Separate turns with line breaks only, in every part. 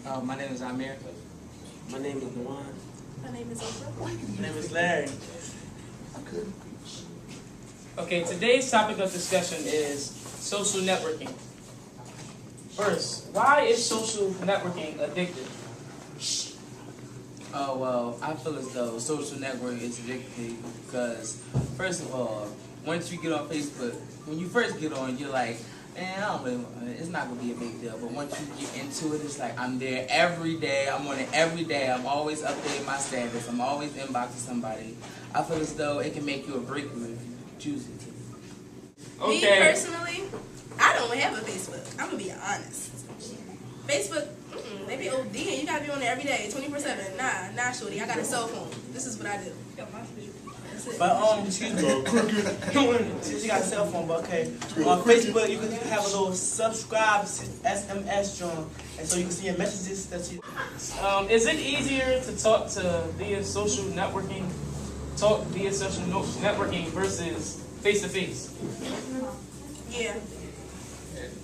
else?
My name is Amir.
My name is Dewan.
My name is Oprah.
My name is Larry.
Okay, today's topic of discussion is social networking. First, why is social networking addictive?
Oh, well, I feel as though social networking is addictive because, first of all, once you get on Facebook, when you first get on, you're like, man, I don't really, it's not going to be a big deal. But once you get into it, it's like, I'm there every day. I'm on it every day. I'm always updating my status. I'm always inboxing somebody. I feel as though it can make you a break if you choose it to.
Me personally, I don't have a Facebook. I'm going to be honest. Facebook, maybe OD, and you got to be on there every day, 24/7. Nah, shorty. I got a cell phone. This is what I do. That's it.
But excuse me. Since you got a cell phone, but okay. On Facebook, you can have a little subscribe SMS joint, and so you can see your messages that you.
Is it easier to talk via social networking versus face-to-face?
Yeah.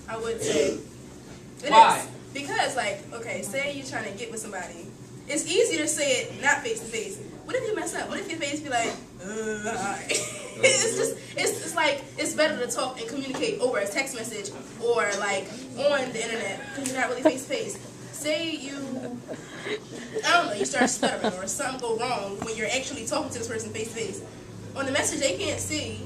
I would say. It
Why?
is. Because, like, okay, say you're trying to get with somebody. It's easier to say it not face-to-face. What if you mess up? What if your face be like, alright? it's like, it's better to talk and communicate over a text message or, like, on the internet because you're not really face-to-face. Say you, I don't know, you start stuttering or something go wrong when you're actually talking to this person face-to-face. On the message, they can't see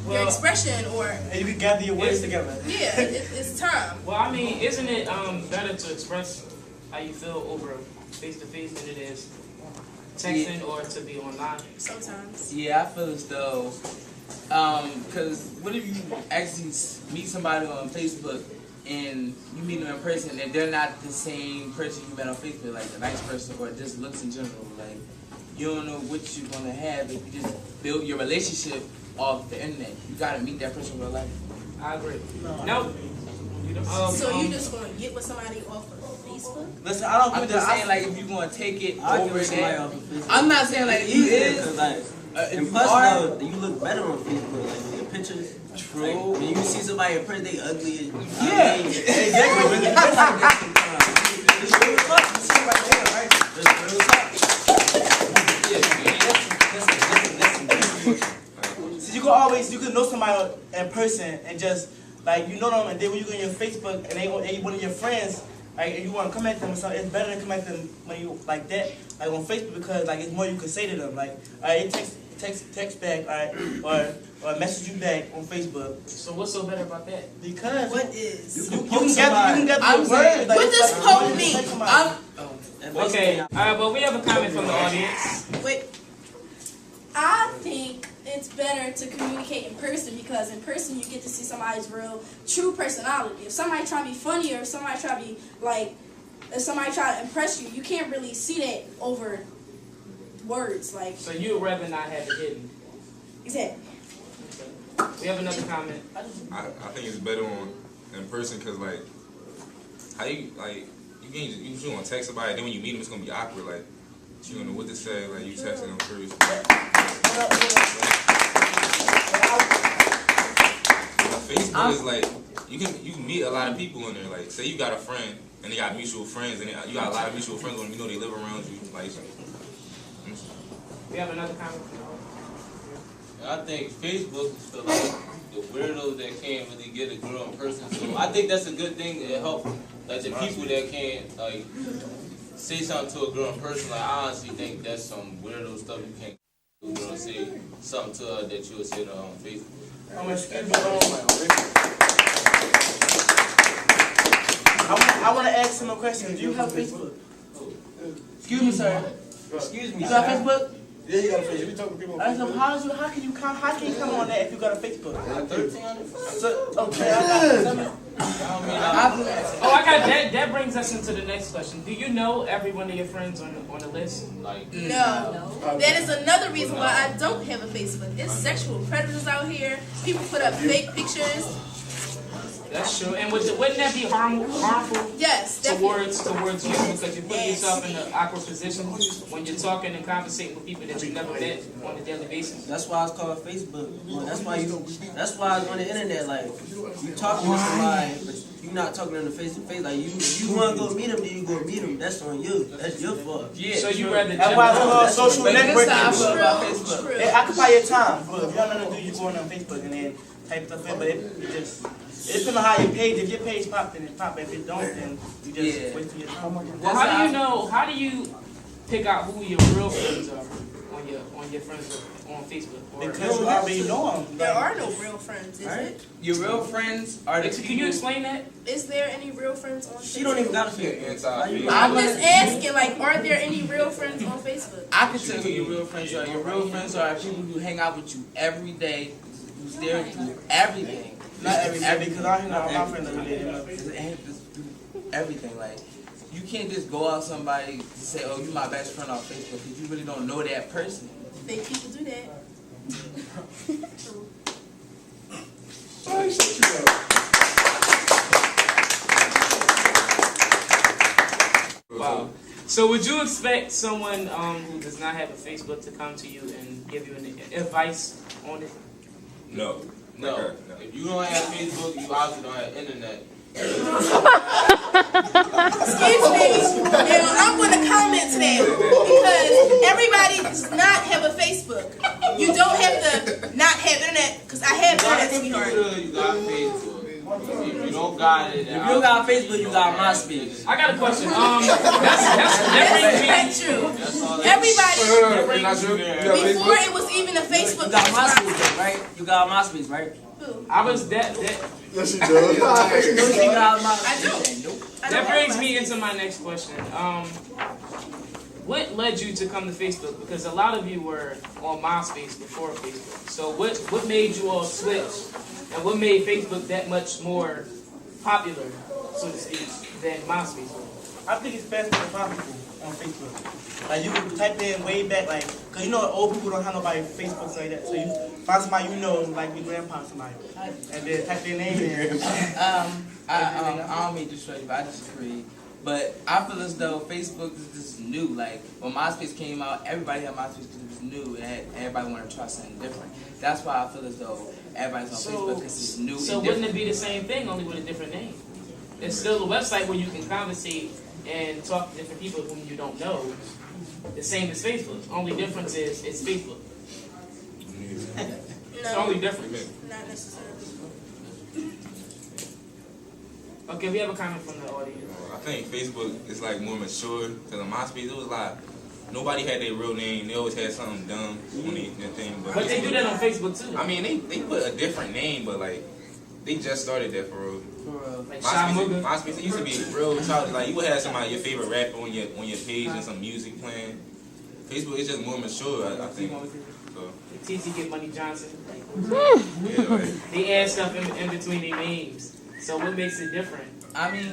your expression or...
And you can gather your words together.
Yeah, it's time.
Well, I mean, isn't it better to express how you feel over face-to-face than it is texting or to be online?
Sometimes.
Yeah, I feel as though, because what if you actually meet somebody on Facebook and you meet them in person and they're not the same person you met on Facebook, like a nice person or just looks in general, like you don't know what you're going to have if you just build your relationship off the internet. You got to meet that person in real life.
I agree.
No.
So you just going to get with somebody off of Facebook?
Listen, I don't.
I'm just saying, like, if you're going to take it
I
over
get somebody
there,
off of Facebook.
I'm not saying like you is.
Because like,
If
and
you
plus
are,
though, you look better on Facebook, like with your pictures.
True.
Like, when you see somebody in person, they ugly.
Yeah.
Exactly. When you it's real talk. You see right there, right? It's real talk.
So you can know somebody in person and just like you know them, and then when you go on your Facebook and they one of your friends, like and you want to come at them or something, it's better to come at them when you like that, like on Facebook because like it's more you can say to them, like alright, text back, alright, or message you back on Facebook.
So what's so better about that?
Because
What is?
you can get your
I'm
words. Like,
What does
like,
poke
you
mean?
text somebody.
Okay, well, we have a comment from the audience.
Wait.
I think it's better to communicate in person because in person you get to see somebody's real, true personality. If somebody try to be funny or if somebody try to be like, if somebody try to impress you, you can't really see that over words. Like,
So you would rather not have it hidden.
exactly.
We have another comment.
I think it's better in person because like how you like you just want to text somebody, then when you meet them it's gonna be awkward, like you don't know what to say, like you texting them first. Facebook is like you can meet a lot of people in there. Like say you got a friend and they got mutual friends and you got a lot of mutual friends when you know they live around you. Like
We have another comment.
I think Facebook is for like the weirdos that can't really get a girl in person. So I think that's a good thing to help like the people that can't like say something to a girl in person. Like I honestly think that's some weirdo stuff you can't do. A girl say something to her that you would say to her on Facebook.
I want to ask him a question. Do you have Facebook? Excuse me, sir.
Excuse me,
You got
sir.
Facebook?
Yeah, you got a Facebook. We talking to people on
So
Facebook.
how can you come on that if you got a Facebook?
1300.
So, okay, I got some.
Oh, I got that. That brings us into the next question. Do you know every one of your friends on the list?
Like
No. That is another reason why I don't have a Facebook. It's sexual predators out here. People put up fake pictures.
That's true. And wouldn't that be harmful
Yes, definitely.
towards you because you put yourself in an awkward position when you're talking and conversating with people that you never met on a daily basis?
That's why it's called Facebook. Well, that's why it's on the internet. Like you talking to somebody, but you not talking to them face to face. Like if you want to go meet them, then you go meet them. That's on you. That's your fault.
Yeah.
So you rather
That's why it's called
That's
social
But this is how I
networking.
feel about Facebook.
It occupy your time. But if you don't know what to do, you go on Facebook and then type stuff in. But it just, it depends on how your page. If your page pop, then it pop. If it don't, then you just
Yeah.
wasting your time.
Well, how do you know? How do you pick out who your real friends are on your friends on Facebook? Or,
Because you already know them.
There are no real friends, is
Right?
it?
Your real friends are the
Can you
people.
explain that?
Is there any real friends on Facebook?
She don't even got a
Yeah,
Facebook.
anti-Facebook.
I'm just asking, like, are there any real friends on Facebook?
I can tell who your real friends are. Your real friends are people who hang out with you every day, who's there through everything.
Not everybody, because I hang out with my friends every day.
Everything. Like, you can't just go out somebody to say, oh, you my best friend on Facebook, because you really don't know that person.
Fake people do that.
Wow. So would you expect someone who does not have a Facebook to come to you and give you advice on it?
No.
No.
Okay,
If you don't have Facebook, you obviously don't have internet.
Excuse me. Now, I'm going to comment to that because everybody does not have a Facebook. You don't have to not have internet because I have
You got a
internet, sweetheart.
computer, you got Facebook. If you don't got it,
If you don't got Facebook, you got MySpace.
I got a question. That brings me.
That's true.
that's all that
Everybody,
Not true.
before it was even a Facebook,
You got
that's
MySpace, right? You got MySpace, right?
I was that.
Yes, she does.
You got MySpace.
I do.
Nope.
I don't
That
have
brings
my-
me into my next question. What led you to come to Facebook? Because a lot of you were on MySpace before Facebook. So what made you all switch? And what made Facebook that much more popular, so to speak, than MySpace was?
I think it's faster to find people on Facebook. Like you can type in way back, like, cause you know old people don't have nobody Facebook like that. So you find somebody you know, like your grandpa, somebody, and then type their name in.
I don't mean to disrespect you, but I disagree. But I feel as though Facebook is just new. Like, when MySpace came out, everybody had MySpace because it was new, and everybody wanted to try something different. That's why I feel as though everybody's on Facebook because it's new
So
and
wouldn't
different.
it be the same thing, only with a different name? It's still a website where you can conversate and talk to different people whom you don't know. The same as Facebook. Only difference is it's Facebook. It's the only difference.
Not necessarily.
Okay, we have a comment from the audience.
I think Facebook is like more mature because on MySpace it was like nobody had their real name. They always had something dumb on their thing.
But they do that on Facebook too.
I mean, they put a different name, but like they just started that for real.
Like Shy Mooga.
MySpace it used to be real childish. Like you would have somebody your favorite rapper on your page and some music playing. Facebook is just more mature, I think. So
TT Get Money Johnson.
yeah, like,
They add stuff in between their names. So what makes it different?
I mean,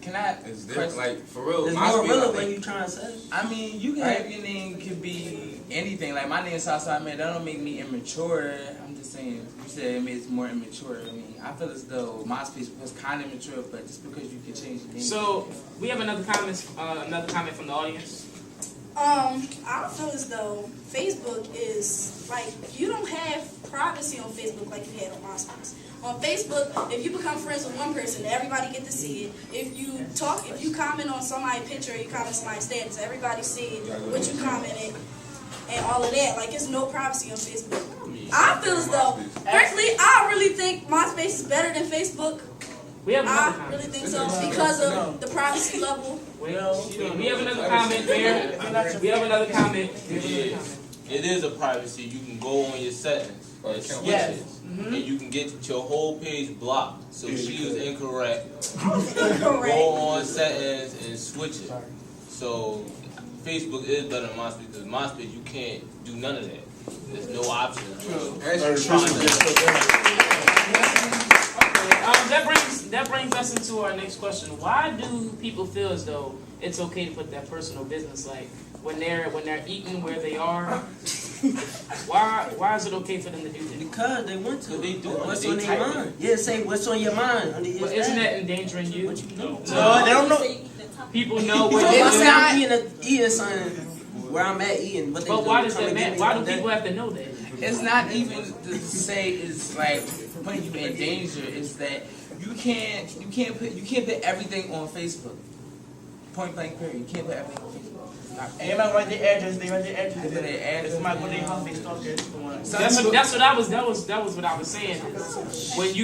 can I...
it's different. Like for real,
It's
MySpace,
more
I
relevant
think-
when you trying to say.
I mean, you can
Right.
have your name could be anything. Like, my name is Southside Man. That don't make me immature. I'm just saying, you said it makes more immature. I mean, I feel as though MySpace was kind of immature, but just because you can change the name.
So we have another comment from the audience.
I feel as though Facebook is like you don't have privacy on Facebook like you had on MySpace. On Facebook, if you become friends with one person, everybody get to see it. If you comment on somebody's picture, you comment on somebody's status, everybody see what you commented and all of that. Like, it's no privacy on Facebook. I feel as though, personally, I really think MySpace is better than Facebook.
We have another
I
comment.
really think so because of the privacy level.
We have another comment there. We have another comment.
It is a privacy. You can go on your settings and switch it. And you can get your whole page blocked. So she was incorrect. Go on settings and switch it. So Facebook is better than MySpace because MySpace you can't do none of that. There's no option.
That brings us into our next question. Why do people feel as though it's okay to put that personal business, like when they're eating where they are? Why is it okay for them to do that?
Because they want to.
They do.
What's
They
on their
type it.
mind? Yeah, say what's on your mind. Under your
But isn't
tab.
that endangering you?
No, they don't know.
People know what
If I say
they're
I'm eating something where I'm at eating, but they
But
do,
why does
come
that
and get
matter?
me
Why
all
do
day.
people have to know that?
It's not even to say it's like putting you in danger. It's that you can't put everything on Facebook. Point blank period. You can't put everything on Facebook.
Everybody write their address. They write their address.
They put their address.
Somebody go to their house, they stalk it.
That's what I was saying. When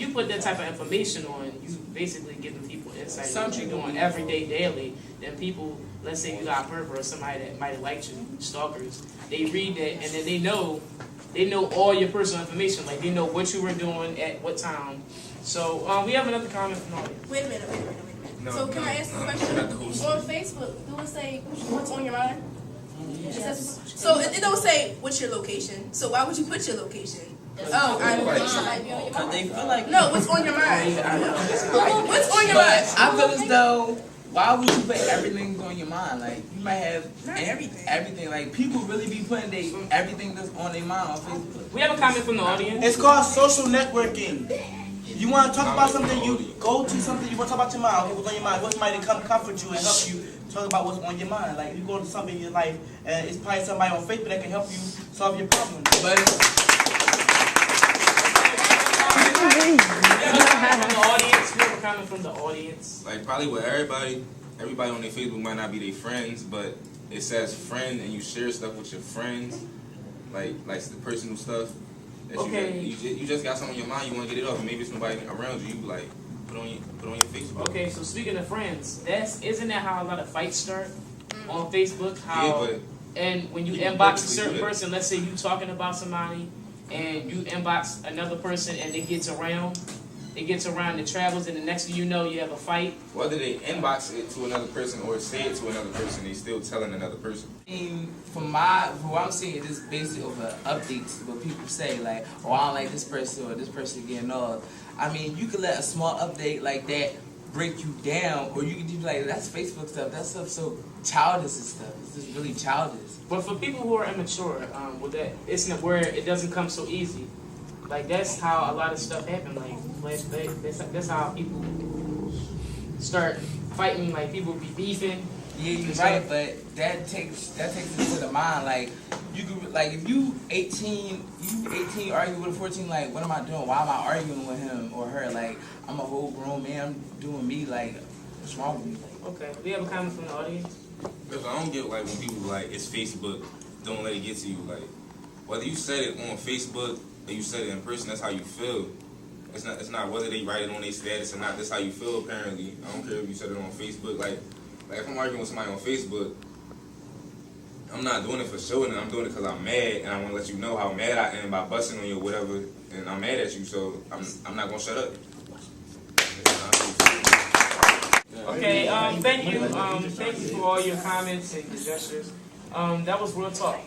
you put that type of information on, you basically giving people insight into what you're doing every day, daily. Then people, let's say you got a pervert or somebody that might have liked you, stalkers, they read that and then they know all your personal information. Like they know what you were doing at what time. So we have another comment from the audience.
Wait a minute.
No,
So can I ask a question? On Facebook, do it say what's on your mind?
Yes.
So it don't say what's your location. So why would you put your location? Oh, I
Might be on your mind.
They feel like
no. What's on your mind? What's on your
But
mind?
I feel as though, why would you put everything on your mind? Like you might have
Not everything.
everything. Like people really be putting everything that's on their mind on Facebook.
We have a comment from the audience.
It's called social networking. You want to talk about something, you go to something, you want to talk about your mind. Okay, what's on your mind? What's somebody to come comfort you and help you talk about what's on your mind? Like, you go to something in your life, and it's probably somebody on Facebook that can help you solve your problem.
But
We have a comment from the audience.
Like probably with everybody on their Facebook might not be their friends, but it says friend and you share stuff with your friends, like the personal stuff. That
Okay.
you just got something on your mind, you want to get it off, and maybe it's nobody around you. You like put on your Facebook.
Okay, so speaking of friends, isn't that how a lot of fights start on Facebook? How
Yeah, but
and when you
you can
inbox a
purposely
certain
do that.
person, let's say you talking about somebody, and you inbox another person, and it gets around, it travels, and the next thing you know, you have a fight.
whether they inbox it to another person or say it to another person, they still telling another person.
I mean, from what I'm seeing, it's basically over updates. What people say, like, oh, I don't like this person or this person getting off. I mean, you could let a small update like that break you down, or you could just be like, that's Facebook stuff. That stuff's so childish and stuff. It's just really childish.
But for people who are immature, with that, it's not where it doesn't come so easy. Like that's how a lot of stuff happen. That's how people start fighting. Like people be beefing.
Yeah, you're right, but that takes it to the mind. Like you could, like if you 18 arguing with a 14, like what am I doing? Why am I arguing with him or her? Like I'm a whole grown man, I'm doing me. Like what's wrong with me? Like,
Okay, we have a comment from the audience.
Because I don't get like when people like it's Facebook, don't let it get to you. Like whether you said it on Facebook or you said it in person, that's how you feel. It's not whether they write it on their status or not. That's how you feel apparently. I don't care if you said it on Facebook. Like if I'm arguing with somebody on Facebook, I'm not doing it for showing it. I'm doing it because I'm mad and I want to let you know how mad I am by busting on you or whatever. And I'm mad at you, so I'm not gonna shut up.
Okay, thank you for all your comments and your gestures. That was Real Talk.